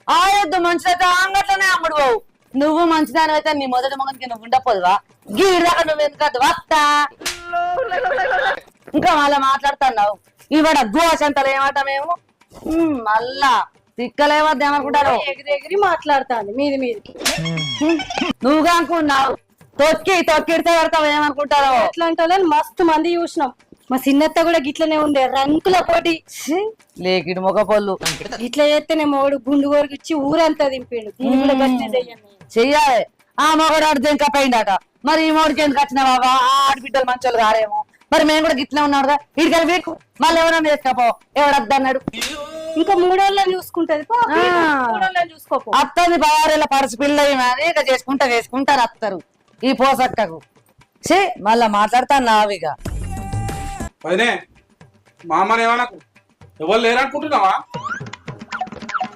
ఆయొద్దు మంచిదైతే అంగట్లోనే అమ్ముడు పోవు. నువ్వు మంచిదాని అయితే నీ మొదటి మొగనికి నువ్వు ఉండపోదువా? గీడాక నువ్వు ఎందుకద్దు వస్తా. ఇంకా మళ్ళా మాట్లాడుతున్నావు ఇవాడ గోసంతలు ఏమాట మేము మళ్ళా తిక్కలేవద్దు ఏమనుకుంటారు. ఎగిరి మాట్లాడతాను మీది మీదికి. నువ్వుగా అనుకున్నావు తొక్కిడితే పెడతావు ఏమనుకుంటారు. ఎట్లాంటి వాళ్ళని మస్తు మంది చూసినాం. మా చిన్నత్త కూడా గిట్లనే ఉండే రంకుల పోటీ. లేకిడు మొగపోళ్ళు ఇట్లా చేస్తేనే మొగడు గుండు గోరికి ఇచ్చి ఊరంతా దింపిండు. దీన్ని కూడా గట్టినే చెయ్యండి. చెయ్యాలి. ఆ మొగడు ఆడితే ఇంకా పోయిందట. మరి ఈ మొగడికి ఎందుకు వచ్చిన బాబా? ఆ ఆడబిడ్డలు మంచోళ్ళు కారేమో. మరి మేము కూడా గిట్లే ఉన్నాడు కదా ఇడికెళ్ళి వీకు మళ్ళీ ఎవరైనా వేసుకపో ఎవడద్దన్నాడు. ఇంకా మూడోళ్ళని చూసుకుంటది. మూడోళ్ళని చూసుకోపో. అత్తది 16 పరుసు పిల్లవి అని ఇక వేసుకుంటారు అత్తరు ఈ పోసక్కకు. చే మళ్ళా మాట్లాడతాను నావిగా. వదినే మా అమ్మని ఏమనకు. ఎవరు లేరనుకుంటున్నావా?